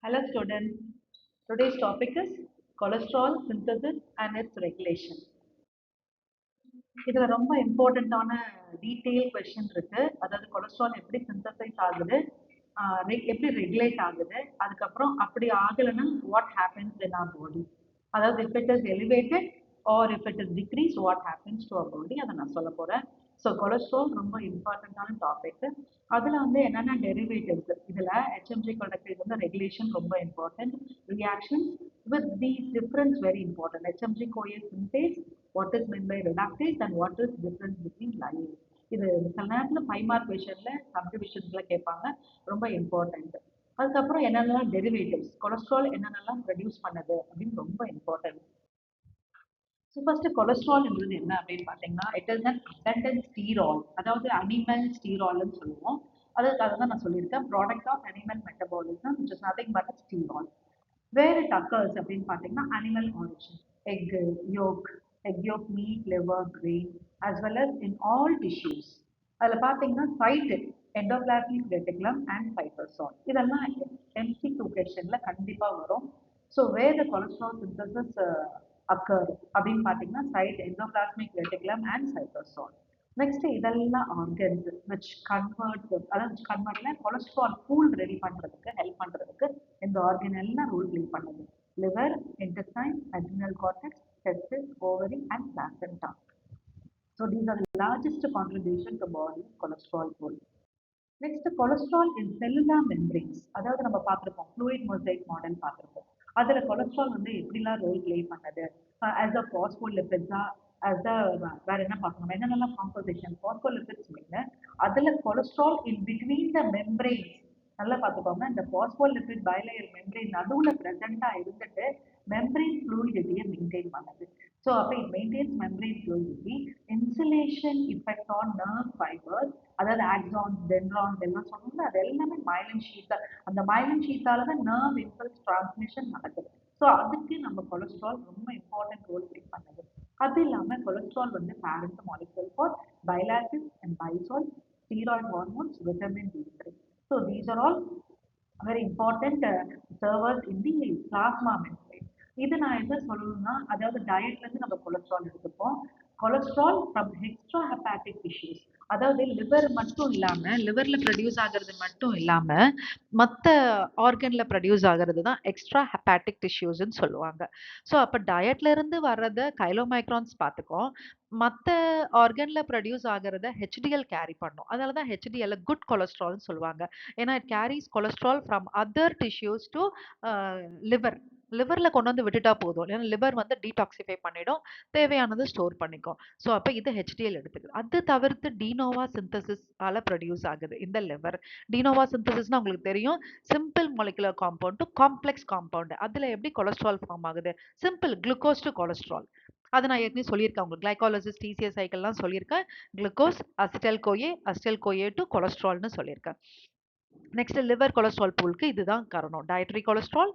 Hello students, today's topic is cholesterol synthesis and its regulation. இதுல ரொம்ப இம்பார்ட்டண்ட்டான detail question இருக்கு. அதாவது கொலஸ்ட்ரால் எப்படி சிந்தசைஸ் ஆகுது, எப்படி ரெகுலேட் ஆகுது, அதுக்கப்புறம் அப்படி ஆகலைன்னா வாட் ஹேப்பன்ஸ் இன் ஆர் பாடி. அதாவது if it is elevated or if it is decreased, what happens to our body, அதை நான் சொல்ல போறேன். ஸோ கொலஸ்ட்ரால் ரொம்ப இம்பார்ட்டண்ட்டான டாபிக். அதில் வந்து என்னென்ன டெரிவேட்டிவ்ஸ், இதில் ஹெச்எம்ஜி ப்ரொடக்டிவ் வந்து ரெகுலேஷன் ரொம்ப important, reaction with these difference very important. HMG CoA synthase, what is meant by reductase and what is difference between lyase. இது சில நேரத்தில் 5 மார்க் கொஷனில் சப்டிவிஷன்ஸில் கேட்பாங்க, ரொம்ப இம்பார்ட்டன்ட். அதுக்கப்புறம் என்னென்னலாம் டெரிவேட்டிவ்ஸ், கொலஸ்ட்ரால் என்னென்னலாம் ப்ரொடியூஸ் பண்ணுது அப்படின்னு ரொம்ப இம்பார்ட்டன்ட். ஸோ ஃபர்ஸ்ட் கொலஸ்ட்ரால்ன்றது என்ன அப்படின்னு பார்த்தீங்கன்னா, it is an abundant sterol, அதாவது அனிமல் ஸ்டீரால்னு சொல்லுவோம். அதுக்காக தான் நான் சொல்லியிருக்கேன், product of animal metabolism which is nothing but sterol. Where it occurs அப்படின்னு பார்த்தீங்கன்னா, animal origin, egg yolk, egg yolk, meat, liver, brain, as well as in all tissues. அதில் பார்த்தீங்கன்னா site, endoplasmic reticulum and cytosol, இதெல்லாம் MCQ கொஸ்டினில் கண்டிப்பாக வரும். So where the cholesterol synthesis occur அப்படின்னு பார்த்தீங்கன்னா, site, endoplasmic reticulum and cytosol. Next இதெல்லாம் organs which convert, அதாவது கன்வெர்ட்ல கொலஸ்ட்ரால் பூல் ரெடி பண்ணுறதுக்கு ஹெல்ப் பண்ணுறதுக்கு இந்த ஆர்கன் எல்லாம் ரோல் ப்ளே பண்ணுது. Liver, intestine, adrenal cortex, testis, ovary and placenta. So these are the largest contribution to body cholesterol pool. Next cholesterol in cellular membranes, அதாவது நம்ம பார்த்துருப்போம் fluid mosaic model பார்த்துருப்போம். அதில் கொலஸ்ட்ரால் வந்து எப்படிலாம் ரோல் ப்ளே பண்ணுது, as a பாஸ்போலிபிட்ஸா, as a வேற என்ன பார்க்கணும், என்னென்னலாம் காம்போசிஷன், பாஸ்போலிபிட்ஸ் மெயின். அதில் cholesterol in between the membranes, நல்லா பார்த்துக்கோங்க, இந்த பாஸ்போலிபிட் பைலேயர் மெம்பரேன் நடுவில் ப்ரெசென்ட்டாக இருந்துட்டு மெம்பரேன் ஃப்ளூயிடிட்டியை மெயின்டைன் பண்ணுது. ஸோ அப்போ it maintenance membrane fluidity. Insulation effect on nerve fibres, அதாவது ஆக்சான்ஸ், டென்ட்ரான்ஸ் எல்லாம் சொன்னோம்னா அது எல்லாமே மைலின் ஷீட். அந்த மைலின் ஷீட்டால தான் நர்வ் இம்பல்ஸ் டிரான்ஸ்மிஷன் நடக்குது. ஸோ அதுக்கு நம்ம கொலஸ்ட்ரால் ரொம்ப இம்பார்ட்டன்ட் ரோல் ப்ளே பண்ணுது. அது இல்லாமல் கொலஸ்ட்ரால் வந்து parent molecule for bile acids and bile salts, steroid hormones, vitamin D3. So these are all very important servers in the plasma membrane. இது நான் என்ன சொல்லணும்னா, அதாவது டயட்ல இருந்து நம்ம கொலஸ்ட்ரால் எடுத்துப்போம். Cholesterol from extra hepatic tissues, அதாவது லிவர் மட்டும் இல்லாம, லிவர்ல ப்ரொடியூஸ் ஆகிறது மட்டும் இல்லாம மற்ற ஆர்கன்ல ப்ரொடியூஸ் ஆகிறது தான் எக்ஸ்ட்ரா ஹெப்பாட்டிக் டிஷ்யூஸ்ன்னு சொல்லுவாங்க. ஸோ அப்போ டயட்ல இருந்து வர்றத கைலோமைக்ரான்ஸ் பார்த்துக்கோம், மற்ற ஆர்கன்ல ப்ரொடியூஸ் ஆகிறத ஹெச்டிஎல் கேரி பண்ணும். அதனால தான் ஹெச்டிஎல் குட் கொலஸ்ட்ரால்னு சொல்லுவாங்க. ஏன்னா it carries cholesterol from other tissues to liver. லிவர்ல கொண்டு வந்து விட்டுட்டா போதும், ஏன்னா லிவர் வந்து டீடாக்சிஃபை பண்ணிடும், தேவையானது ஸ்டோர் பண்ணிக்கும். ஸோ அப்போ இது ஹெச்டிஎல் எடுத்துக்குது. அது தவிர்த்து டினோவா சிந்தசிஸால ப்ரொடியூஸ் ஆகுது இந்த லிவர். டினோவா சிந்தசிஸ்னா உங்களுக்கு தெரியும், simple molecular compound to complex compound. அதில் எப்படி கொலஸ்ட்ரால் ஃபார்ம் ஆகுது, சிம்பிள் குளுக்கோஸ் டு கொலஸ்ட்ரால். அது நான் ஏற்கனவே சொல்லியிருக்கேன் உங்களுக்கு, கிளைகாலிசிஸ், டிசிஎஸ் சைக்கிள்லாம் சொல்லியிருக்கேன். குளுக்கோஸ், அசிட்டல் கோயே டு கொலஸ்ட்ரால்னு சொல்லியிருக்கேன். நெக்ஸ்ட் லிவர் கொலஸ்ட்ரால் பூலுக்கு இதுதான் காரணம், dietary cholesterol,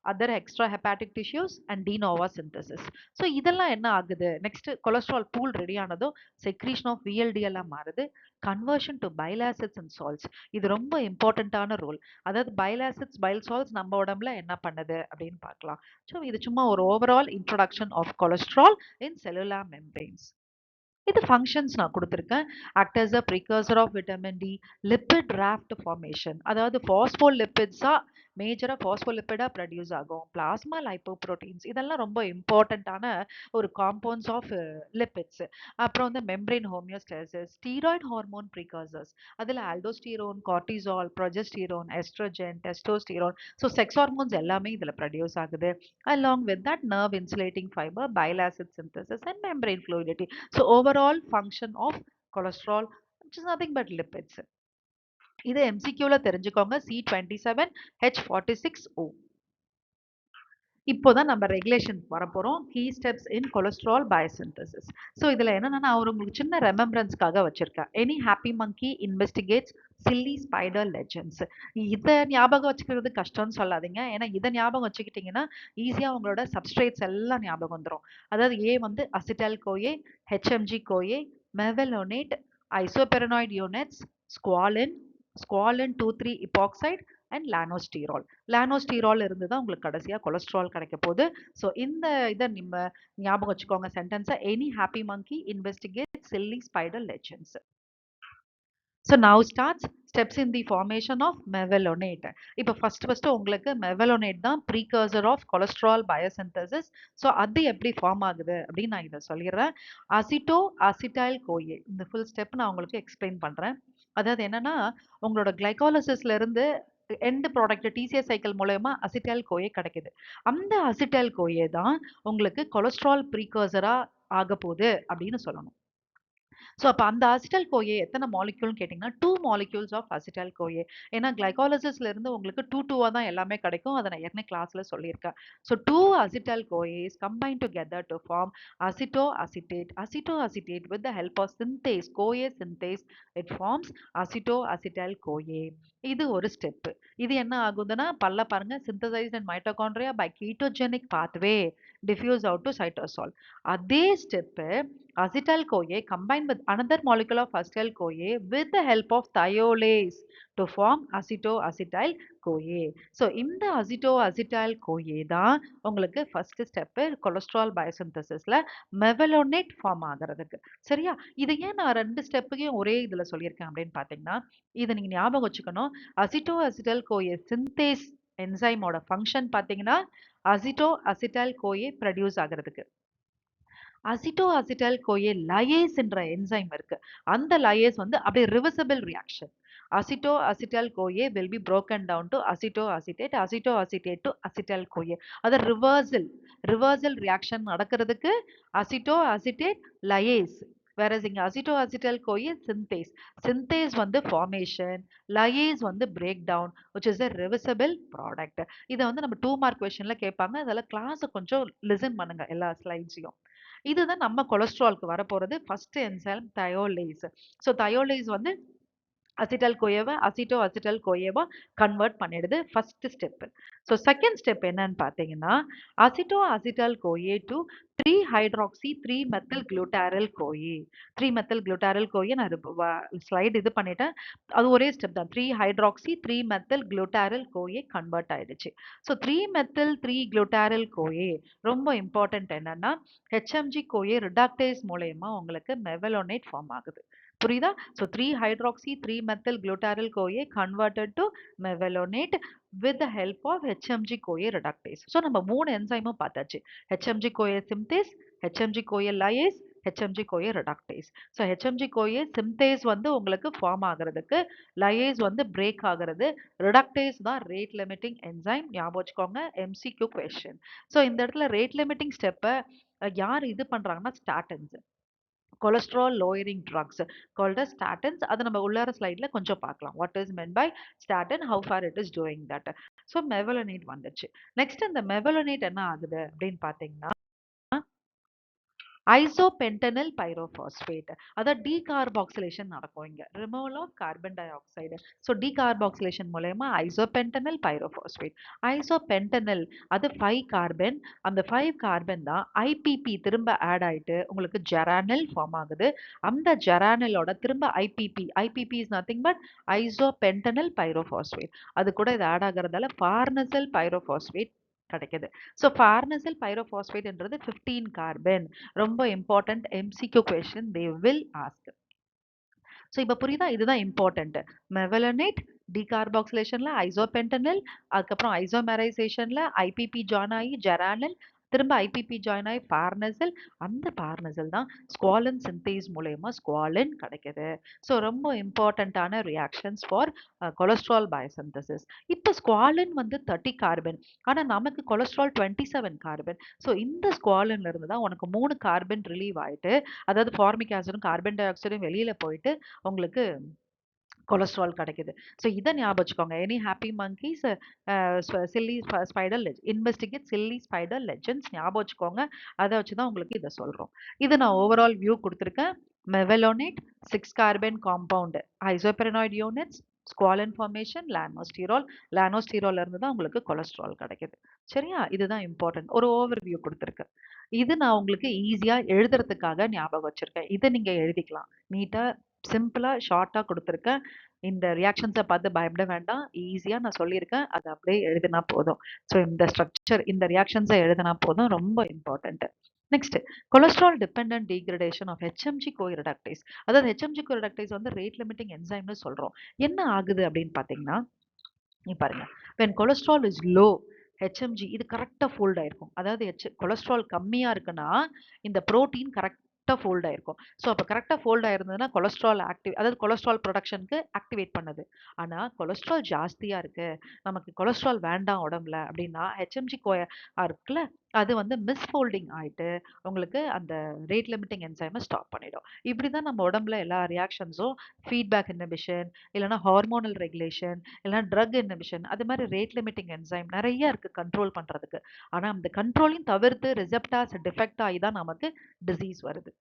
other extra hepatic tissues and de novo synthesis. So இதெல்லாம் என்ன ஆகுது, நெக்ஸ்ட் கொலஸ்ட்ரால் பூல் ரெடி ஆனதும் செக்ரீஷன் ஆஃப் விஎல்டிஎல் மாறுது, conversion to bile acids and salts. இது ரொம்ப இம்பார்ட்டண்ட்டான ரோல். அதாவது பைல் ஆசிட்ஸ், பைல் சால்ட்ஸ் நம்ம உடம்புல என்ன பண்ணுது அப்படின்னு பார்க்கலாம். ஸோ இது சும்மா ஒரு overall introduction of cholesterol in cellular membranes. இது ஃபங்க்ஷன்ஸ் நான் கொடுத்துருக்கேன். Act as a precursor of vitamin D, lipid raft formation, அதாவது பாஸ்போலிபிட்ஸா மேஜரா பாஸ்போலிபிடா ப்ரொடியூஸ் ஆகும், பிளாஸ்மா லைப்போப்ரோட்டீன்ஸ், இதெல்லாம் ரொம்ப இம்பார்ட்டண்ட்டான ஒரு காம்பவுண்ட்ஸ் ஆஃப் லிப்பிட்ஸ். அப்புறம் வந்து membrane homeostasis, steroid hormone precursors, அதில் aldosterone, cortisol, progesterone, oestrogen, testosterone. So sex hormones எல்லாமே இதில் ப்ரொடியூஸ் ஆகுது. along with that nerve insulating fiber, bile acid synthesis and membrane fluidity. So overall function of cholesterol, which is nothing but lipids. இது MCQல தெரிஞ்சுக்கோங்க, C27H46O. இப்போதான் நம்ம regulation வரப்போறோம், key steps in cholesterol biosynthesis. So இதில் என்னன்னா, நான் உங்களுக்கு சின்ன ரெமெம்பரன்ஸ்க்காக வச்சிருக்கேன். Any happy monkey investigates silly spider legends. இதை ஞாபகம் வச்சுக்கிறது கஷ்டம்னு சொல்லாதீங்க, ஏன்னா இதை ஞாபகம் வச்சுக்கிட்டிங்கன்னா ஈஸியாக உங்களோட சப்ஸ்ட்ரேட்ஸ் எல்லாம் ஞாபகம் வந்துடும். அதாவது ஏ வந்து acetyl CoA, HMG CoA, mevalonate, isoprenoid units, squalene, squalene 2,3 epoxide, and lanosterol. Lanosterol இருந்து தான் உங்களுக்கு கடைசியா கொலஸ்ட்ரால் கிடைக்க போகுது. ஸோ இந்த இதை நம்ம ஞாபகம் வச்சுக்கோங்க சென்டென்ஸை. Any happy monkey investigate silly spider legends. So now starts steps in the formation of mevalonate. இப்போ ஃபர்ஸ்ட் உங்களுக்கு mevalonate தான் precursor of cholesterol biosynthesis. So அது எப்படி ஃபார்ம் ஆகுது அப்படின்னு நான் இதை சொல்லிடுறேன். அசிட்டோ அசிட்டைல் கோயே, இந்த ஃபுல் ஸ்டெப் நான் உங்களுக்கு எக்ஸ்பிளைன் பண்றேன். அதாவது என்னன்னா, உங்களோட கிளைகாலிசிஸ்ல இருந்து எண்ட் ப்ராடக்ட் டிசிஎஸ் சைக்கிள் மூலயமா அசிட்டைல் கோயே கிடைக்குது. அந்த அசிட்டைல் கோயே தான் உங்களுக்கு கொலஸ்ட்ரால் ப்ரீகர்சரா ஆக போகுது அப்படின்னு சொல்லணும். ஸோ அப்போ அந்த அசிட்டல் கோஏ எத்தனை மாலிக்யூல்னு கேட்டிங்கன்னா 2 மாலிக்யூல்ஸ் ஆஃப் அசிட்டல் கோஏ. ஏன்னா கிளைகாலிசிஸ்ல இருந்து உங்களுக்கு 2 தான் எல்லாமே கிடைக்கும். அதை நான் ஏற்கனவே கிளாஸ்ல சொல்லியிருக்கேன். So 2 acetyl CoAs combine together to form acetoacetate. Acetoacetate with the help of synthase, கோஏ synthase, it forms acetoacetyl CoA. இது ஒரு ஸ்டெப். இது என்ன ஆகுதுன்னா பல்ல பாருங்க, synthesized in mitochondria by ketogenic pathway diffuse out to cytosol. அதே step acetyl CoA combined with another molecule of acetyl CoA with the help of thiolase to form acetoacetyl CoA. So இந்த acetoacetyl CoA தான் உங்களுக்கு first step cholesterol பயோசிந்தசிஸ்ல மெவலோனேட் form ஆகிறதுக்கு. சரியா? இது ஏன் நான் 2 ஸ்டெப்பையும் ஒரே இதுல சொல்லியிருக்கேன் அப்படின்னு பார்த்தீங்கன்னா, இதை நீங்க ஞாபகம் வச்சுக்கணும். acetoacetyl CoA சிந்தேஸ் என்சைமோட ஃபங்க்ஷன் பார்த்தீங்கன்னா acetoacetyl CoA ப்ரொடியூஸ் ஆகிறதுக்கு. அசிட்டோஅசிட்டைல் கோஏ லயேஸ் என்ற என்சைம் இருக்கு. அந்த லயேஸ் வந்து அப்படியே reversible reaction. Acetoacetyl CoA will be broken down to acetoacetate to acetyl CoA. அது ரிவர்சல் ரியாக்ஷன் நடக்கிறதுக்கு அசிட்டோஅசிட்டேட் லயேஸ். whereas இங்க அசிட்டோஅசிட்டைல் கோஏ சிந்தேஸ் வந்து ஃபார்மேஷன், லயேஸ் வந்து break down, which is a reversible product. இதை வந்து நம்ம 2 மார்க் கொஸ்டின்ல கேட்பாங்க. அதெல்லாம் கிளாஸ் கொஞ்சம் லிசன் பண்ணுங்க எல்லா ஸ்லைட்ஸையும். இதுதான் நம்ம கொலஸ்ட்ரால்க்கு வரப்போறது ஃபர்ஸ்ட் என்சைம் தயோலேஸ். ஸோ தயோலேஸ் வந்து அசிட்டல் கோயவை அசிட்டல் கோயவா கன்வெர்ட் பண்ணிடுது first step. So second step என்னன்னு பார்த்தீங்கன்னா acetyl CoA to 3-ஹைட்ராக்சி three methyl glutaryl கோயே. 3-மெத்தில் glutaryl கோயே நான் ஸ்லைடு இது பண்ணிட்டேன். அது ஒரே ஸ்டெப் தான். 3-ஹைட்ராக்சி 3-மெத்தில் குளூட்டாரில் கோயே கன்வெர்ட் ஆயிடுச்சு. ஸோ 3-மெத்தில் 3-குளூட்டாரில் கோயே ரொம்ப இம்பார்ட்டன்ட். என்னன்னா ஹெச்எம்ஜி கோயே ரிடக்டேஸ் மூலயமா உங்களுக்கு மெவலோனேட் ஃபார்ம் ஆகுது. புரியுதா? So three hydroxy three methyl glutaryl CoA converted to mevalonate with the help of HMG CoA reductase. So நம்ம 3 என்சைமும் பார்த்தாச்சு. HMG CoA syntase, HMG CoA lyase, HMG CoA reductase. So HMG CoA syntase வந்து உங்களுக்கு form ஆகிறதுக்கு, lyase வந்து break ஆகிறது, reductase தான் rate limiting enzyme. ஞாபகம் வச்சுக்கோங்க, MCQ கொஸ்டின். ஸோ இந்த இடத்துல ரேட் லிமிட்டிங் ஸ்டெப்பை யார் இது பண்றாங்கன்னா ஸ்டாட்டன்ஸ், cholesterol lowering drugs called as statins. அதை நம்ம உள்ளார ஸ்லைட்ல கொஞ்சம் பார்க்கலாம். What is meant by statin, how far it is doing that. So mevalonate வந்துச்சு. நெக்ஸ்ட் இந்த மெவலோனேட் என்ன ஆகுது அப்படின்னு பார்த்தீங்கன்னா ஐசோபென்டனைல் பைரோபாஸ்பேட், அதாவது டீகார்பாக்சிலேஷன் நடக்கும் இங்க. Removal of carbon dioxide. So decarboxylation மூலயமா ஐசோபென்டனைல் பைரோபாஸ்பேட். ஐசோபென்டனைல் அது 5 கார்பன். அந்த 5 கார்பன் தான் ஐபிபி திரும்ப ஆட் ஆயிட்டு உங்களுக்கு ஜெரானில் ஃபார்ம் ஆகுது. அந்த ஜெரானிலோட திரும்ப IPP is nothing but isopentenyl pyrophosphate. அது கூட இது ஆட் ஆகிறதால ஃபார்னசல் பைரோபாஸ்பேட் கிடைக்குது. ஸோ ஃபார்னசல் பைரோபாஸ்பேட்ன்றது 15 கார்பன். ரொம்ப important MCQ question they will ask. So இப்போ புரியுதா? இதுதான் இம்பார்ட்டன்ட். மெவலோனேட் டீகார்பாக்சிலேஷன்ல ஐசோபென்டனைல், அதுக்கப்புறம் ஐசோமெரைசேஷன்ல ஐபிபி ஜாயின் ஆகி ஜெரானில், திரும்ப ஐபிபி ஜாயின் ஆகி பார்னசல். அந்த பார்னசல் தான் ஸ்குவாலின் சிந்தேஸ் மூலயமா ஸ்குவாலின் கிடைக்குது. ஸோ ரொம்ப இம்பார்ட்டண்ட்டான ரியாக்ஷன்ஸ் ஃபார் கொலஸ்ட்ரால் பயோசிந்தசிஸ். இப்போ ஸ்குவாலின் வந்து 30 கார்பன், ஆனால் நமக்கு கொலஸ்ட்ரால் 27 கார்பன். ஸோ இந்த ஸ்குவாலின்ல இருந்து தான் உனக்கு 3 கார்பன் ரிலீவ் ஆயிட்டு, அதாவது ஃபார்மிக் ஆசிடும் கார்பன் டை ஆக்சைடும் வெளியில போயிட்டு உங்களுக்கு கொலஸ்ட்ரால் கிடைக்குது. ஸோ இதை ஞாபகம் வச்சுக்கோங்க. Any happy monkeys chilli spider investigate silly spider legends ஞாபகம் வச்சுக்கோங்க. அதை வச்சு தான் உங்களுக்கு இதை சொல்கிறோம். இது நான் ஓவரால் வியூ கொடுத்துருக்கேன். Mevalonate 6 carbon compound, isoprenoid units, squalene formation, lanosterol இருந்து தான் உங்களுக்கு கொலஸ்ட்ரால் கிடைக்குது. சரியா? இதுதான் இம்பார்ட்டன்ட். ஒரு ஓவர் வியூ கொடுத்துருக்கேன். இது நான் உங்களுக்கு ஈஸியா எழுதுறதுக்காக ஞாபகம் வச்சிருக்கேன். இதை நீங்க எழுதிக்கலாம். நீட்டா சிம்பிளா ஷார்ட்டா கொடுத்துருக்கேன். இந்த ரியாக்ஷன்ஸை பார்த்து பயப்பட வேண்டாம். ஈஸியா நான் சொல்லியிருக்கேன். அதை அப்படியே எழுதினா போதும். ஸோ இந்த ஸ்ட்ரக்சர், இந்த ரியாக்ஷன்ஸை எழுதினா போதும். ரொம்ப important. Next, cholesterol dependent degradation of HMG CoA reductase. அதாவது ஹெச்எம்ஜி கோஇரிடக்டேஸ் வந்து ரேட் லிமிட்டிங் என்சைம்னு சொல்றோம். என்ன ஆகுது அப்படின்னு பார்த்தீங்கன்னா, பாருங்க, when cholesterol is low, HMG இது கரெக்டாக ஃபோல்ட் ஆயிருக்கும். அதாவது கொலஸ்ட்ரால் கம்மியாக இருக்குன்னா இந்த புரோட்டீன் கரெக்டாக ஃபோல்ட் ஆயிருக்கும். ஸோ அப்போ கரெக்டாக ஃபோல்ட் ஆயிருந்ததுன்னா கொலஸ்ட்ரால் அதாவது கொலஸ்ட்ரால் ப்ரொடக்ஷனுக்கு ஆக்டிவேட் பண்ணுது. ஆனால் கொலஸ்ட்ரால் ஜாஸ்தியாக இருக்கு, நமக்கு கொலஸ்ட்ரால் வேண்டாம் உடம்புல அப்படின்னா ஹெச்எம்ஜி இருக்குல்ல, அது வந்து மிஸ்ஃபோல்டிங் ஆயிட்டு உங்களுக்கு அந்த ரேட் லிமிட்டிங் என்சைமை ஸ்டாப் பண்ணிடும். இப்படி தான் நம்ம உடம்புல எல்லா ரியாக்ஷன்ஸும் ஃபீட்பேக் இன்ஹிபிஷன், இல்லைன்னா ஹார்மோனல் ரெகுலேஷன், இல்லைன்னா ட்ரக் இன்ஹிபிஷன், அது மாதிரி ரேட் லிமிட்டிங் என்சைம் நிறைய இருக்கு கண்ட்ரோல் பண்றதுக்கு. ஆனா அந்த கண்ட்ரோலையும் தவிர்த்து ரிசெப்டார்ஸ் டிஃபெக்ட் ஆகி தான் நமக்கு டிசீஸ் வருது.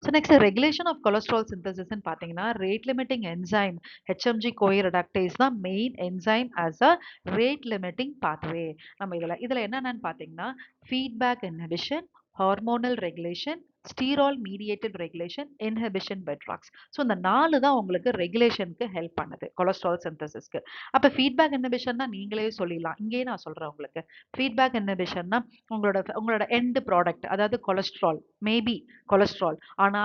So next, regulation of cholesterol சிந்தசிஸ்ன்னு பார்த்தீங்கன்னா, rate limiting enzyme HMG CoA reductase தான் main enzyme as a rate limiting pathway. நம்ம இதில் என்னென்னு பார்த்தீங்கன்னா, feedback inhibition, hormonal regulation, sterol mediated regulation, inhibition by drugs. So இந்த 4 தான் உங்களுக்கு ரெகுலேஷனுக்கு ஹெல்ப் பண்ணுது கொலஸ்ட்ரால் சிந்தசிஸ்க்கு. அப்போ ஃபீட்பேக் இன்ஹிபிஷன்னா நீங்களே சொல்லிடலாம். இங்கேயே நான் சொல்கிறேன் உங்களுக்கு. ஃபீட்பேக் இன்ஹிபிஷன்னா உங்களோட எண்ட் ப்ராடக்ட், அதாவது கொலஸ்ட்ரால், மேபி கொலஸ்ட்ரால். ஆனா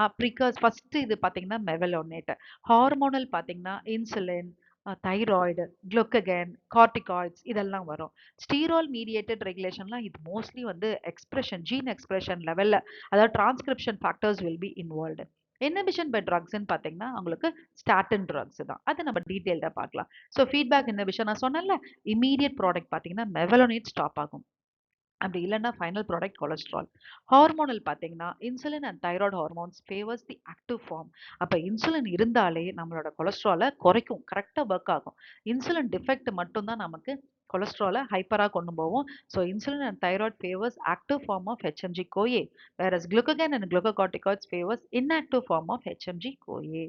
ஃபர்ஸ்ட் இது பார்த்தீங்கன்னா மெவலோனேட். ஹார்மோனல் பார்த்தீங்கன்னா இன்சுலின், தைராய்டு, குளுக்ககன், கார்டிகாய்ட்ஸ் இதெல்லாம் வரும். ஸ்டீரால் மீடியேட்டட் ரெகுலேஷன்லாம் இது மோஸ்ட்லி வந்து எக்ஸ்பிரஷன், ஜீன் எக்ஸ்பிரஷன் லெவல்ல, அதாவது transcription factors will be involved. Inhibition by ட்ரக்ஸ்ன்னு பார்த்தீங்கன்னா உங்களுக்கு ஸ்டாட்டின் ட்ரக்ஸ் தான். அது நம்ம டீட்டெயில்டாக பார்க்கலாம். ஸோ ஃபீட்பேக் இன்ஹிபிஷன் நான் சொன்னேன்ல, இமீடியட் ப்ராடக்ட் பார்த்தீங்கன்னா மெவலோனேட் ஸ்டாப் ஆகும். அப்படி இல்லைன்னா ஃபைனல் ப்ராடக்ட் கொலஸ்ட்ரால். ஹார்மோனல் பார்த்தீங்கன்னா insulin and thyroid hormones favours the active form. அப்போ இன்சுலின் இருந்தாலே நம்மளோட கொலஸ்ட்ராலை குறைக்கும், கரெக்டாக ஒர்க் ஆகும். இன்சுலின் டிஃபெக்ட் மட்டும்தான் நமக்கு கொலஸ்ட்ராலை ஹைப்பராக கொண்டு போவோம். So insulin and thyroid favours active form of HMG CoA, whereas glucagon and glucocorticoids favours inactive form of HMG CoA.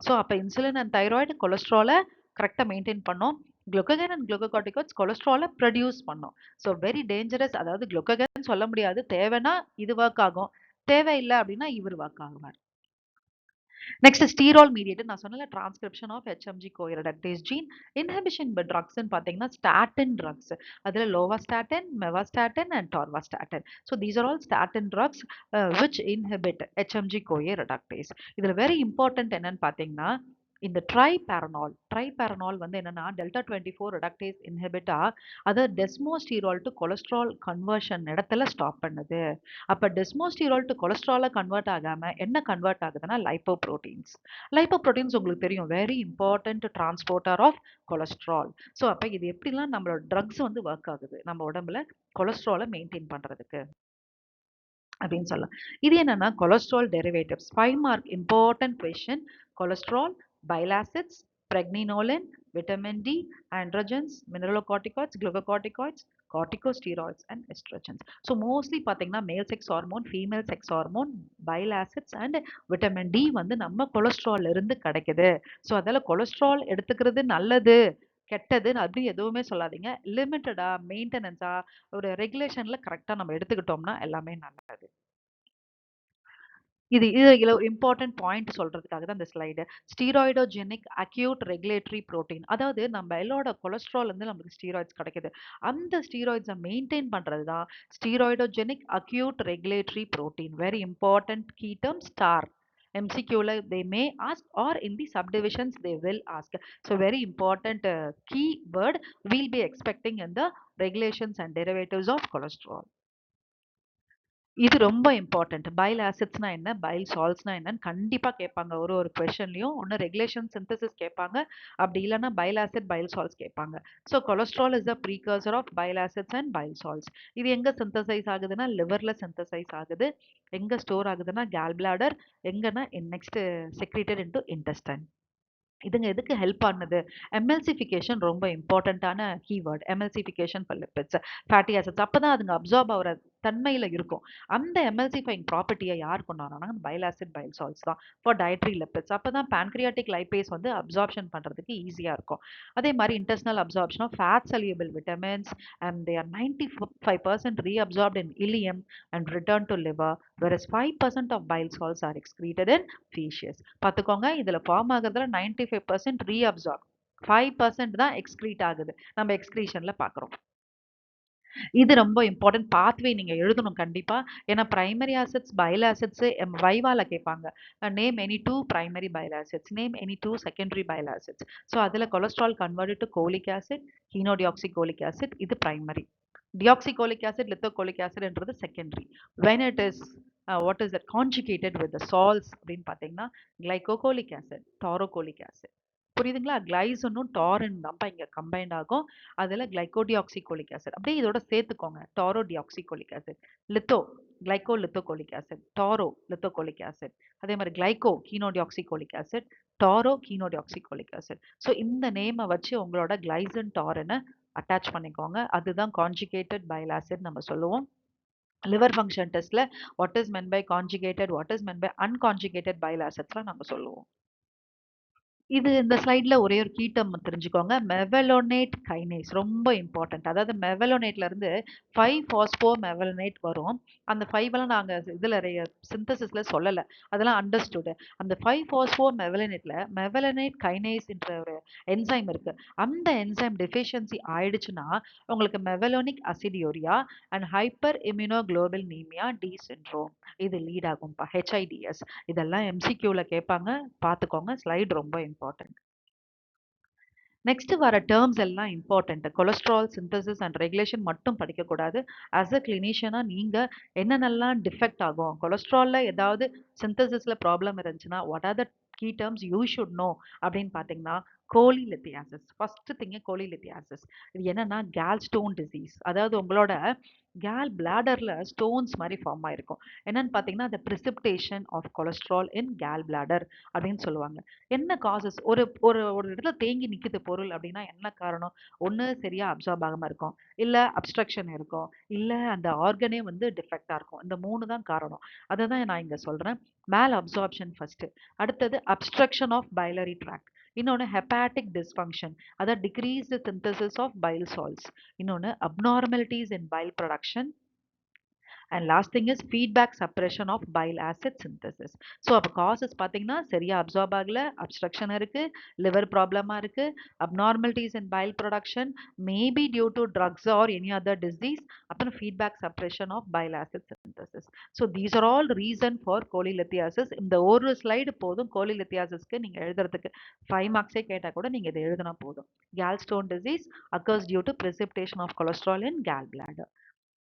So அப்போ இன்சுலின் அண்ட் தைராய்டு கொலஸ்ட்ராலை கரெக்டாக மெயின்டைன் பண்ணோம். குளுக்ககன் அண்ட் குளுக்கோகார்டிகாய்ட்ஸ் கொலஸ்ட்ராலை ப்ரொடியூஸ் பண்ணும். So very dangerous. அதாவது glucagon சொல்ல முடியாது, தேவைன்னா இது ஒர்க் ஆகும், தேவையில்லை அப்படின்னா இவர் ஒர்க் ஆகுவார். நெக்ஸ்ட், ஸ்டீரால் மீடியேட்டட் நான் சொன்னல, transcription of HMG CoA reductase gene. Inhibition by ட்ரக்ஸ்ன்னு பார்த்தீங்கன்னா ஸ்டாட்டின் ட்ரக்ஸ். அதில் lovastatin, mevastatin and atorvastatin. So these are all statin drugs which inhibit HMG CoA reductase. இதில் வெரி இம்பார்ட்டன்ட் என்னன்னு பார்த்தீங்கன்னா, இந்த ட்ரைபேரனால் வந்து என்னன்னா டெல்டா 24 ரெடக்டேஸ் இன்ஹிபிட்டா, அதை டெஸ்மோஸ்டீரால் டு கொலஸ்ட்ரால் கன்வர்ஷன் இடத்துல ஸ்டாப் பண்ணுது. அப்போ டெஸ்மோஸ்டீரால் டு கொலஸ்ட்ராலை கன்வெர்ட் ஆகாம என்ன கன்வெர்ட் ஆகுதுன்னா லைப்போப்ரோட்டீன்ஸ். லைப்போப்ரோட்டீன்ஸ் உங்களுக்கு தெரியும், very important transporter of cholesterol. So அப்போ இது எப்படிலாம் நம்மளோட ட்ரக்ஸ் வந்து ஒர்க் ஆகுது நம்ம உடம்புல கொலஸ்ட்ராலை மெயின்டைன் பண்றதுக்கு அப்படின்னு சொல்லலாம். இது என்னன்னா cholesterol derivatives 5 mark important question. Cholesterol, bile acids, pregnenolone, vitamin D, androgens, mineralocorticoids, glucocorticoids, corticosteroids and estrogens. So mostly பார்த்தீங்கன்னா male sex hormone, female sex hormone, bile acids and vitamin D வந்து நம்ம cholesterol இருந்து கிடைக்குது. So அதில் cholesterol எடுத்துக்கிறது நல்லது கெட்டது அப்படி எதுவுமே சொல்லாதீங்க. லிமிட்டடா, மெயின்டெனன்ஸா, ஒரு ரெகுலேஷன்ல கரெக்டாக நம்ம எடுத்துக்கிட்டோம்னா எல்லாமே நல்லது. இது இதுல இம்பார்ட்டன்ட் பாயிண்ட் சொல்றதுக்காக தான் இந்த ஸ்லைடு. ஸ்டீராய்டோஜெனிக் அக்யூட் ரெகுலேட்டரி புரோட்டீன், அதாவது நம்ம எல்லோட கொலஸ்ட்ரால் வந்து நமக்கு ஸ்டீராய்ட்ஸ் கிடைக்குது. அந்த ஸ்டீராய்ட்ஸை மெயின்டைன் பண்றது தான் steroidogenic acute regulatory protein. Very important key term StAR. MCQல they may ask or in the subdivisions they will ask. So very important key word we'll be expecting in the regulations and derivatives of cholesterol. இது ரொம்ப important. File ஆசிட்ஸ்னா என்ன, file சால்ட்ஸ்னா என்னன்னு கண்டிப்பா கேட்பாங்க. ஒரு ஒரு கொஸ்டின்லயும் ஒன்று ரெகுலேஷன் சிந்தசிஸ் கேட்பாங்க, அப்படி இல்லைன்னா பைல் ஆசிட் பைல் சால்ட்ஸ் கேட்பாங்க. So cholesterol is the precursor of bile acids and bile salts. இது எங்க சிந்தசைஸ் ஆகுதுன்னா லிவர்ல சிந்தசைஸ் ஆகுது. எங்க ஸ்டோர் ஆகுதுன்னா கேல் பிளாடர், எங்கன்னா நெக்ஸ்ட் செக்ரேட்டட் இன்டு இன்டெஸ்டைன். இதுங்க எதுக்கு ஹெல்ப் பண்ணுது? எம்எல்சிஃபிகேஷன் ரொம்ப இம்பார்ட்டண்ட்டான keyword. Emulsification for lipids, fatty acids. அப்போ தான் அதுங்க அப்சார்ப் ஆகிற தன்மையில இருக்கும். அந்த எமல்சிஃபைங் ப்ராப்பர்ட்டிய யார் கொண்டு வராங்கன்னா, பைல் ஆசிட், பைல் சால்ட்ஸ் தான் ஃபார் டயட்ரி லிப்பிட்ஸ். அப்பதான் பான்கிரியாட்டிக் லைபேஸ் வந்து அப்சார்ப்ஷன் பண்றதுக்கு ஈஸியா இருக்கும். அதே மாரி intestinal absorption of fat soluble vitamins and they are 95% reabsorbed in ileum and return to liver, whereas 5% of bile salts are excreted in feces. பாத்துக்கோங்க, இதுல ஃபார்ம் ஆகுறதுல 95% reabsorb, 5% தான் எக்ஸ்கிரீட் ஆகுது. நம்ம எக்ஸ்கிரீஷன்ல பாக்குறோம். இது ரொம்ப இம்பார்ட்டன்ட் பாத்வே நீங்க எழுதணும் கண்டிப்பா. ஏன்னா பிரைமரி ஆசிட்ஸ், பைல் ஆசிட்ஸ் வைவால கேட்பாங்க. Name any 2 primary bile acids, name any 2 secondary bile acids. So அதுல cholesterol converted to cholic acid, chenodeoxycholic acid இது பிரைமரி. டியாக்சிகோலிக் ஆசிட், லித்தோகோலிக் ஆசிட்ன்றது secondary. when it is what is that conjugated with the salts அப்படின்னு பார்த்தீங்கன்னா glycolic acid, taurocolic acid. புரியுதுங்களா? கிளைசினும் டாரின் தான்ப்பா இங்க combined ஆகும். அதுல கிளைகோடியாக்சிகோலிக் ஆசிட் அப்படியே இதோட சேர்த்துக்கோங்க. Taurodeoxycholic acid, litho glycolithocholic acid, taurolithocholic acid, அதே மாதிரி glycochenodeoxycholic acid, taurochenodeoxycholic acid. So இந்த நேமை வச்சு உங்களோட கிளைசின் டாரினை அட்டாச் பண்ணிக்கோங்க. அதுதான் கான்ஜுகேட்டட் பைல் ஆசிட் நம்ம சொல்லுவோம். லிவர் ஃபங்க்ஷன் டெஸ்ட்ல what is meant by conjugated, what is meant by unconjugated bile ஆசிட்ஸ்லாம் நம்ம சொல்லுவோம். இது இந்த ஸ்லைட்ல ஒரே ஒரு கீ டெர்ம் தெரிஞ்சுக்கோங்க. மெவலோனேட் கைனேஸ் ரொம்ப இம்பார்ட்டன்ட். அதாவது மெவலோனேட்ல இருந்து 5 பாஸ்போ மெவலனேட் வரும். அந்த 5 எல்லாம் நாங்க இதுல சிந்தசிஸ்ல சொல்லல. அதெல்லாம் அண்டர்ஸ்டுட். அந்த 5 பாஸ்போ மெவலனேட்ல மெவலனேட் கைனேஸ் என்ற ஒரு என்சைம் இருக்கு. அந்த என்சைம் டெஃபிஷியன்சி ஆயிடுச்சுன்னா உங்களுக்கு மெவலோனிக் அசிடியோரியா அண்ட் ஹைப்பர் இம்யூனோகுளோபினிமியா டி சிண்ட்ரோம் இது லீட் ஆகும்பா. ஹெச்ஐடிஎஸ் இதெல்லாம் எம்சிக்யூல கேட்பாங்க. பார்த்துக்கோங்க. ஸ்லைடு ரொம்ப இம்பார்ட்டன்ட். நெக்ஸ்ட் வர டேர்ம்ஸ் எல்லாம் important. Cholesterol synthesis and regulation மட்டும் படிக்கக்கூடாது. ஆஸ் அ கிளினிஷியனா நீங்க என்னென்னலாம் டிஃபெக்ட் ஆகும், கொலஸ்ட்ரால்ல ஏதாவது சிந்தசிஸ்ல ப்ராப்ளம் இருந்துச்சுன்னா what are the key terms you should know அப்படின்னு பார்த்தீங்கன்னா கோலிலித்தியாசிஸ். First thing கோலிலித்தியாசிஸ். இது என்னன்னா கேல்ஸ்டோன் டிசீஸ். அதாவது உங்களோட கேல் பிளாடர்ல ஸ்டோன்ஸ் மாதிரி ஃபார்ம் ஆயிருக்கும். என்னன்னு பார்த்தீங்கன்னா the precipitation of cholesterol in gall bladder அப்படின்னு சொல்லுவாங்க. என்ன காசஸ், ஒரு ஒரு ஒரு இடத்துல தேங்கி நிக்குது பொருள் அப்படின்னா என்ன காரணம்? ஒண்ணு சரியா அப்சார்ப் ஆகாம இருக்கும், இல்ல அப்ஸ்ட்ரக்ஷன் இருக்கும், இல்ல அந்த ஆர்கனே வந்து டிஃபெக்டா இருக்கும். இந்த 3 தான் காரணம். அதை தான் நான் இங்க சொல்றேன். மேல் அப்சார்ப்ஷன் ஃபர்ஸ்ட், அடுத்தது அப்ஸ்ட்ரக்ஷன் ஆஃப் பைலரி ட்ராக்ட், இன்னொன்னு ஹெப்பாட்டிக் டிஸ்ஃபங்க்ஷன் அதாவது decreased synthesis of bile salts, இன்னொன்னு abnormalities in bile production, and last thing is feedback suppression of bile acid synthesis. So அப்போ காசஸ் பார்த்தீங்கன்னா சரியா அப்சார்ப் ஆகல, obstruction இருக்கு, liver ப்ராப்ளமா இருக்கு, abnormalities in bile production, maybe due to drugs or any other disease, அப்புறம் feedback suppression of bile acid synthesis. So these are all reason for cholelithiasis. இந்த ஒரு ஸ்லைடு போதும் கோலிலித்தியாசிஸ்க்கு நீங்கள் எழுதுறதுக்கு. 5 மார்க்ஸே கேட்டால் கூட நீங்கள் இதை எழுதினா போதும். Gallstone disease occurs due to precipitation of cholesterol in gallbladder.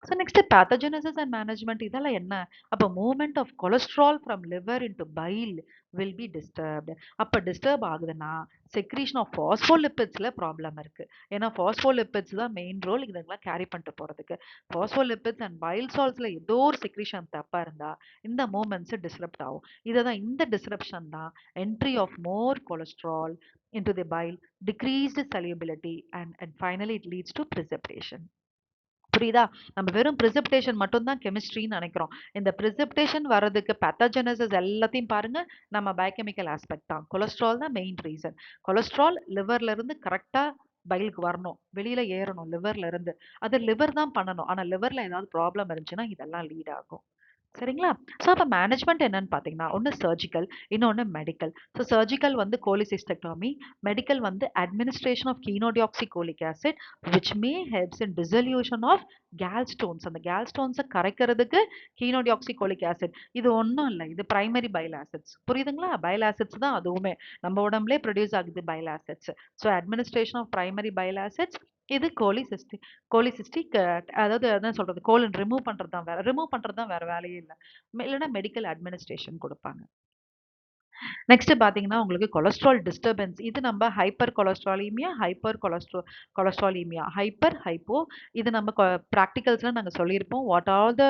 So next pathogenesis and management இதெல்லாம் என்ன? அப்ப movement of cholesterol from liver into bile will be disturbed. அப்ப disturb ஆகுதுன்னா secretion of phospholipidsல ப்ராப்ளம் இருக்கு. ஏன்னா phospholipids தான் மெயின் ரோல் இதெல்லாம் carry பண்ணிட்டு போறதுக்கு. phospholipids and bile saltsல ஏதோ ஒரு secretion தப்பா இருந்தா இந்த மூமெண்ட்ஸ் டிஸ்ரப்ட் ஆகும். இதுதான் இந்த டிஸ்ரப்ஷன் தான் entry of more cholesterol into the bile, decreased solubility and finally it leads to precipitation. புரியுதா? நம்ம வெறும் பிரிசிபிடேஷன் மட்டும் தான் கெமிஸ்ட்ரின்னு நினைக்கிறோம். இந்த பிரிசிபிடேஷன் வர்றதுக்கு பேத்தோஜெனசிஸ் எல்லாத்தையும் பாருங்க, நம்ம பயோகெமிக்கல் ஆஸ்பெக்ட் தான். கொலஸ்ட்ரால் தான் மெயின் ரீசன். கொலஸ்ட்ரால் லிவர்ல இருந்து கரெக்டா பைலுக்கு வரணும், வெளியில ஏறணும் லிவர்ல இருந்து. அது லிவர் தான் பண்ணணும். ஆனா லிவர்ல ஏதாவது ப்ராப்ளம் இருந்துச்சுன்னா இதெல்லாம் லீட் ஆகும். சரிங்களா? ஸோ அப்ப மேனேஜ்மெண்ட் என்னன்னு பார்த்தீங்கன்னா, ஒண்ணு சர்ஜிக்கல், இன்னொன்னு மெடிக்கல். ஸோ சர்ஜிக்கல் வந்து கோலிசிஸ்டெக்டோமி, மெடிக்கல் வந்து administration of chenodeoxycholic acid which may helps in dissolution of gallstones. அந்த gallstones கரைக்கிறதுக்கு கீனோடியாக்சிகோலிக் ஆசிட். இது ஒண்ணும் இல்ல. இது பிரைமரி பைல் ஆசிட்ஸ். புரியுதுங்களா? பைல் ஆசிட்ஸ் தான் அதுவுமே. நம்ம உடம்புலயே ப்ரொடியூஸ் ஆகுது bile acids. So administration of primary bile acids இது கோலிசிஸ்டிக் அதாவது என்ன சொல்றது கோலன் ரிமூவ் பண்றது தான் வேற வேலையே இல்லை. இல்லைன்னா மெடிக்கல் அட்மினிஸ்ட்ரேஷன் கொடுப்பாங்க. நெக்ஸ்ட் பார்த்தீங்கன்னா, உங்களுக்கு கொலஸ்ட்ரால் டிஸ்டர்பன்ஸ். இது நம்ம ஹைப்பர் கொலஸ்ட்ராலிமியா, கொலஸ்ட்ராலிமியா, ஹைப்பர், ஹைப்போ. இது நம்ம பிராக்டிகல்ஸ்ல நாங்க சொல்லியிருப்போம். What are the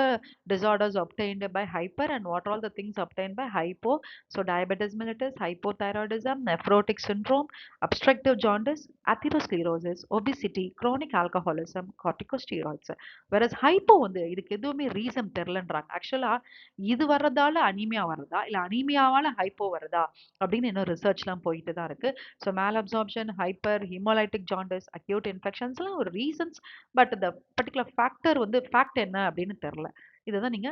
disorders obtained by hyper and what are all the things obtained by hypo. So diabetes mellitus, hypothyroidism, nephrotic syndrome, obstructive jaundice, atherosclerosis, obesity, chronic alcoholism, corticosteroids. Whereas hypo வந்து இதுக்கு எதுவுமே reason தெரியலன்றாங்க. ஆக்சுவலா இது வர்றதால anaemia வருதா? இல்ல அனீமியாவால hypo வருதா? அப்படின்னு இன்னும் ரிசர்ச்லாம் போயிட்டு தான் இருக்கு. So malabsorption, hyper, haemolytic jaundice, acute இன்ஃபெக்ஷன்ஸ்லாம் ஒரு ரீசன்ஸ். பட் இந்த பர்ட்டிகுலர் ஃபேக்டர் வந்து ஃபேக்ட் என்ன அப்படின்னு தெரியல. இதுதான் நீங்க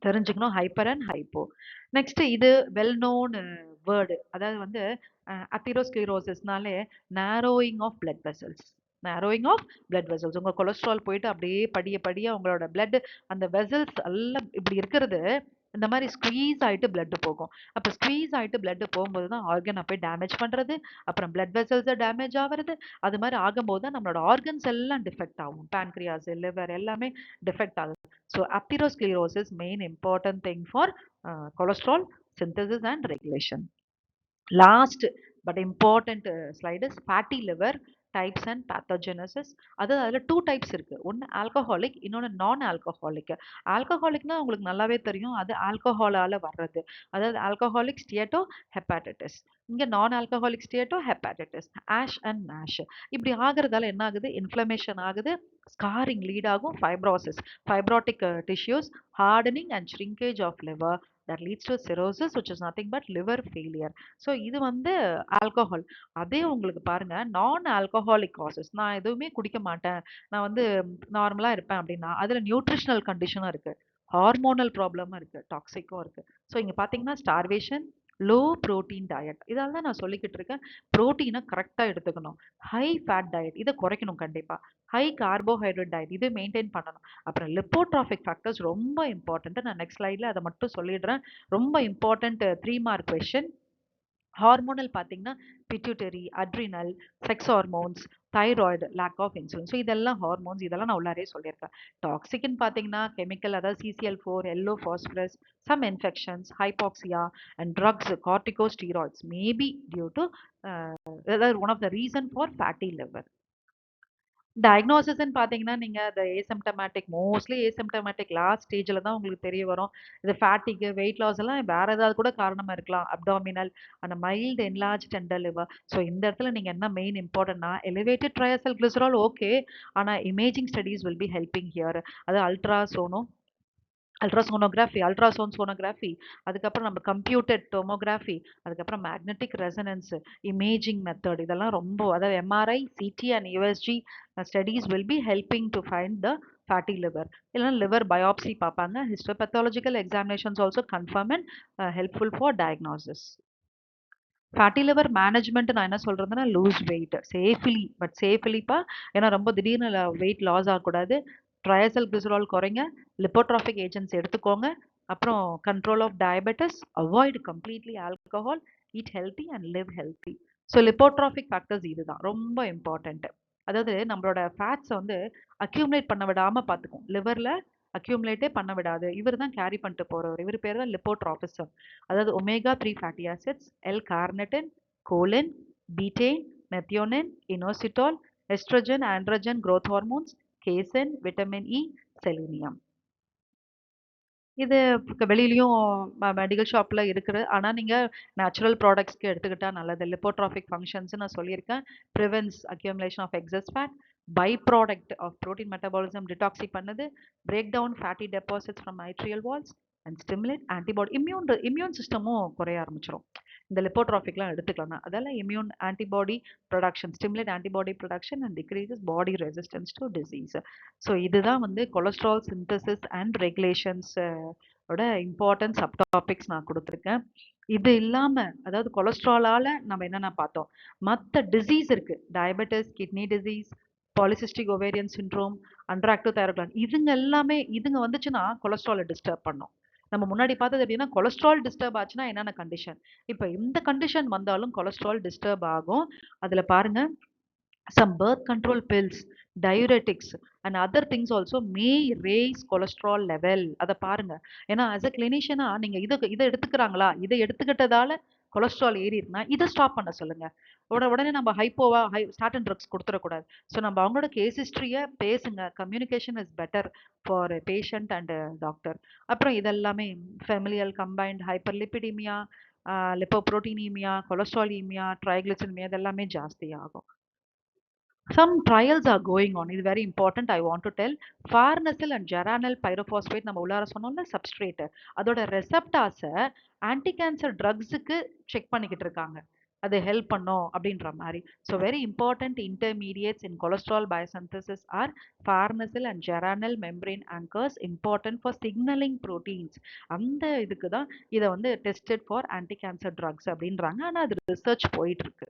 தெரிஞ்சுக்கணும். Hyper and hypo. நெக்ஸ்ட் இது வெல் நோன் வேர்டு. அதாவது வந்து அத்திரோஸ்க்ளீரோசிஸ்னாலே narrowing of blood vessels. Narrowing of blood vessels. உங்க கொலஸ்ட்ரால் போயிட்டு அப்படியே படிய படிய உங்களோட பிளட் அந்த வெசல்ஸ் எல்லாம் இப்படி இருக்கிறது இந்த மாதிரி ஸ்குவீஸ் ஆயிட்டு பிளட் போகும். அப்ப ஸ்குவீஸ் ஆயிட்டு பிளட் போகும்போது தான் ஆர்கனை போய் டேமேஜ் பண்றது. அப்புறம் பிளட் வெசல்ஸ் டேமேஜ் ஆகுறது. அது மாதிரி ஆகும்போது தான் நம்மளோட ஆர்கன்ஸ் எல்லாம் டிஃபெக்ட் ஆகும். பேன்க்ரியாஸ், லிவர் எல்லாமே டிஃபெக்ட் ஆகுது. So atherosclerosis main important thing for cholesterol synthesis and regulation. Last but important slide is fatty liver types and pathogenesis. அதில் டூ டைப்ஸ் இருக்கு. ஒன்று ஆல்கஹாலிக், இன்னொன்று நான் ஆல்கஹாலிக். ஆல்கஹாலிக்னா உங்களுக்கு நல்லாவே தெரியும், அது ஆல்கஹாலால வர்றது. அதாவது ஆல்கஹாலிக் ஸ்டியேட்டோ ஹெப்பாட்டிட்டிஸ். இங்க நான் alcoholic steatohepatitis, ASH and NASH. இப்படி ஆகுறதால என்ன ஆகுது? இன்ஃப்ளமேஷன் ஆகுது, ஸ்காரிங் லீட் ஆகும், fibrosis, fibrotic tissues, hardening and shrinkage of liver that leads to cirrhosis, which is nothing but liver failure. So இது வந்து ஆல்கஹால். அதே உங்களுக்கு பாருங்க, நான் ஆல்கஹாலிக் காசஸ். நான் எதுவுமே குடிக்க மாட்டேன், நான் வந்து நார்மலா இருப்பேன் அப்படின்னா, அதுல நியூட்ரிஷனல் கண்டிஷனும் இருக்கு, ஹார்மோனல் ப்ராப்ளமும் இருக்கு, டாக்ஸிக்கும் இருக்கு. ஸோ இங்க பாத்தீங்கன்னா ஸ்டார்வேஷன், லோ புரோட்டீன் டயட். இதால தான் நான் சொல்லிக்கிட்டு இருக்கேன், புரோட்டீனை கரெக்டா எடுத்துக்கணும். ஹை ஃபேட் டயட் இதை குறைக்கணும் கண்டிப்பா. ஹை கார்போஹைட்ரேட் டயட் இது மெயின்டைன் பண்ணணும். அப்புறம் லிப்போட்ராஃபிக் ஃபேக்டர்ஸ் ரொம்ப இம்பார்ட்டன்ட். நான் நெக்ஸ்ட் ஸ்லைட்ல அதை மட்டும் சொல்லிடுறேன். ரொம்ப இம்பார்ட்டன்ட் 3 மார்க் கொஸ்டின். ஹார்மோனல் பார்த்தீங்கன்னா pituitary, adrenal, sex hormones, thyroid, lack of insulin. So இதெல்லாம் ஹார்மோன்ஸ், இதெல்லாம் நான் உள்ளாரே சொல்லியிருக்கேன். டாக்ஸிக்னு பார்த்தீங்கன்னா கெமிக்கல், அதாவது CCl4, yellow phosphorus, some infections, hypoxia and drugs, corticosteroids maybe due to அதாவது one of the reason for fatty liver. டயக்னோசிஸ்ன்னு பார்த்தீங்கன்னா, நீங்க அந்த ஏசிம்ப்டமேட்டிக், மோஸ்ட்லி ஏசிம்ப்டமேட்டிக் லாஸ்ட் ஸ்டேஜ்ல தான் உங்களுக்கு தெரிய வரும். இது ஃபேட்டிக், வெயிட் லாஸ் எல்லாம் வேற ஏதாவது கூட காரணமா இருக்கலாம். அப்டாமினல், அந்த mild enlarge tender liver. So இந்த இடத்துல நீங்க என்ன மெயின் இம்பார்ட்டன்ட்னா, எலிவேட்டட் ட்ரையாசைல் கிளிசரால் ஓகே. ஆனா imaging studies will be helping here. அது அல்ட்ராசவுண்ட் சோனோகிராஃபி, அதுக்கப்புறம் நம்ம கம்ப்யூட்டட் டோமோகிராஃபி, அதுக்கப்புறம் மேக்னெட்டிக் ரெசனன்ஸ், இமேஜிங் மெத்தட், இதெல்லாம் ரொம்ப, அதாவது MRI, CT and USG studies will be helping to find the fatty liver. இல்லைன்னா liver biopsy பார்ப்பாங்க. Histopathological examinations also confirm and helpful for diagnosis. Fatty liver management நான் என்ன சொல்றதுன்னா, lose weight safely, but சேஃப்லிப்பா. ஏன்னா ரொம்ப திடீர்னு வெயிட் லாஸ் ஆகக்கூடாது. ட்ரையாசைல் glycerol குறைங்க, லிப்போட்ராஃபிக் ஏஜென்ட்ஸ் எடுத்துக்கோங்க, அப்புறம் control of diabetes, avoid completely alcohol, eat healthy and live healthy. So lipotropic factors இதுதான் ரொம்ப இம்பார்ட்டன்ட். அதாவது நம்மளோட ஃபேட்ஸை வந்து அக்யூமுலேட் பண்ண விடாம பார்த்துக்கும். லிவர்ல அக்யூமுலேட்டே பண்ண விடாது. இவர் தான் கேரி பண்ணிட்டு போறவர். இவர் பேர் தான் லிப்போட்ராபிசம். அதாவது omega-3 fatty acids, L-carnitine, choline, betaine, methionine, inositol, estrogen, androgen growth hormones, casein, vitamin E, selenium. இது வெளியிலயும் மெடிக்கல் ஷாப்ல இருக்குது. ஆனா நீங்க நேச்சுரல் ப்ராடக்ட்ஸ்க்கு எடுத்துக்கிட்டா நல்லது. லிப்போட்ராஃபிக் ஃபங்க்ஷன்ஸ் நான் சொல்லியிருக்கேன். Prevents accumulation of excess fat, byproduct of protein metabolism டிடாக்ஸி பண்ணுது, break down fatty deposits from mitral walls and stimulate antibody. Immune சிஸ்டமும் குறைய ஆரம்பிச்சிடும் இந்த லிப்போட்ராஃபிக்லாம் எடுத்துக்கலாம். அதெல்லாம் immune antibody production, stimulate antibody production and decreases body resistance to disease. So இதுதான் வந்து கொலஸ்ட்ரால் சிந்தசிஸ் அண்ட் ரெகுலேஷன்ஸ் ஓட இம்பார்ட்டன்ட் சப் டாபிக்ஸ் நான் கொடுத்துருக்கேன். இது இல்லாம, அதாவது கொலஸ்ட்ராலால நம்ம என்னென்ன பார்த்தோம், மற்ற டிசீஸ் இருக்கு, diabetes, kidney disease, polycystic ovarian syndrome, under active thyroid, இதுங்க எல்லாமே இதுங்க வந்துச்சுன்னா கொலஸ்ட்ராலை டிஸ்டர்ப் பண்ணும். நம்ம முன்னாடி பார்த்தது எப்படின்னா, கொலஸ்ட்ரால் டிஸ்டர்ப் ஆச்சுன்னா என்னென்ன கண்டிஷன், இப்போ இந்த கண்டிஷன் வந்தாலும் கொலஸ்ட்ரால் டிஸ்டர்ப் ஆகும். அதுல பாருங்க, some birth control pills, diuretics, and other things also may raise cholesterol level. அத பாருங்க. ஏன்னா as a clinician நீங்க இத எடுத்துக்கிறாங்களா? இத எடுத்துக்கிட்டதால கொலஸ்ட்ரால் ஏறிருக்குனா, இத ஸ்டாப் பண்ண சொல்லுங்க. உடனே நம்ம ஸ்டார்டன் ட்ரக்ஸ் குடுத்துறக்கூடாது. ஸோ நம்ம அவங்களோட கேஸ் ஹிஸ்டரிய பேசுங்க. Communication is better for patient and doctor. அப்புறம் இதெல்லாமே ஃபெமிலியல் கம்பைன்ட் ஹைப்பர்லிபிடிமியா, லிப்போப்ரோட்டீனீமியா, கொலஸ்ட்ராலீமியா, ட்ரைகிளிசரிமியா இதெல்லாமே ஜாஸ்தி ஆகும். Some trials are going on. It's very important. I want to tell. Farnesyl and geranyl pyrophosphate நம்ம உள்ளார சொன்னோம்ல substrate. அதோட receptors anti-cancer drugsக்கு செக் பண்ணிக்கிட்டு இருக்காங்க. அது ஹெல்ப் பண்ணும் அப்படின்ற மாதிரி. So very important intermediates in cholesterol biosynthesis are farnesyl and geranyl membrane anchors, important for signaling proteins. அந்த இதுக்கு தான் இதை வந்து tested for anti-cancer drugs அப்படின்றாங்க. ஆனா அது ரிசர்ச் போயிட்டு இருக்கு.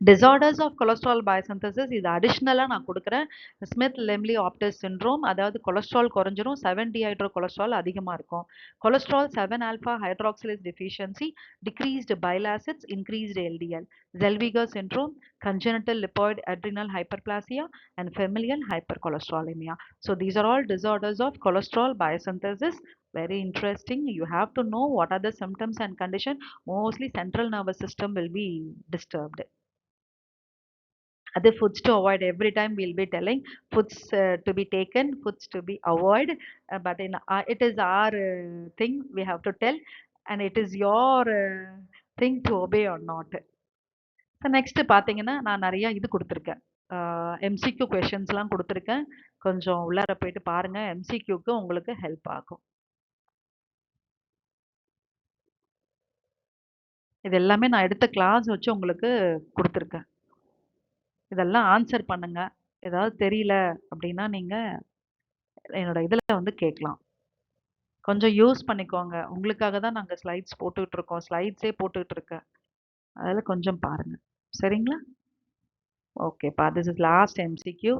டிசார்டர்ஸ் ஆஃப் கொலஸ்ட்ரால் பயோசிந்தசிஸ் இது அடிஷ்னலாக நான் கொடுக்குறேன். ஸ்மித் லெம்லி ஆப்டஸ் சிண்ட்ரோம், அதாவது கொலஸ்ட்ரால் குறைஞ்சிரும், 7-டீஹைட்ரோ கொலஸ்ட்ரால் அதிகமாக இருக்கும். Cholesterol seven alpha hydroxylase deficiency, decreased bile acids, increased LDL. Zellweger syndrome, congenital lipoid adrenal hyperplasia, and familial hypercholesterolemia. So these are all disorders of cholesterol biosynthesis. Very interesting. You have to know what are the symptoms and condition. Mostly central nervous system will be disturbed. Other foods to avoid, every time we'll be telling foods to be taken, foods to be avoid, but it is our thing we have to tell, and it is your thing to obey or not. So next பார்த்தீங்கன்னா நான் நிறைய இது கொடுத்துருக்கேன், MCQ கொஷின்ஸ்லாம் கொடுத்துருக்கேன். கொஞ்சம் உள்ளார போயிட்டு பாருங்க, எம்சிக்யூக்கு உங்களுக்கு ஹெல்ப் ஆகும். இது எல்லாமே நான் எடுத்த கிளாஸ் வச்சு உங்களுக்கு கொடுத்துருக்கேன். இதெல்லாம் ஆன்சர் பண்ணுங்க. ஏதாவது தெரியல அப்படின்னா நீங்க என்னோட இதில் வந்து கேட்கலாம். கொஞ்சம் யூஸ் பண்ணிக்கோங்க. உங்களுக்காக தான் நாங்க ஸ்லைட்ஸ் போட்டுட்டு இருக்கோம். ஸ்லைட்ஸே போட்டுட்டு இருக்கேன். அதில கொஞ்சம் பாருங்க. சரிங்களா? ஓகேப்பா. This is last MCQ.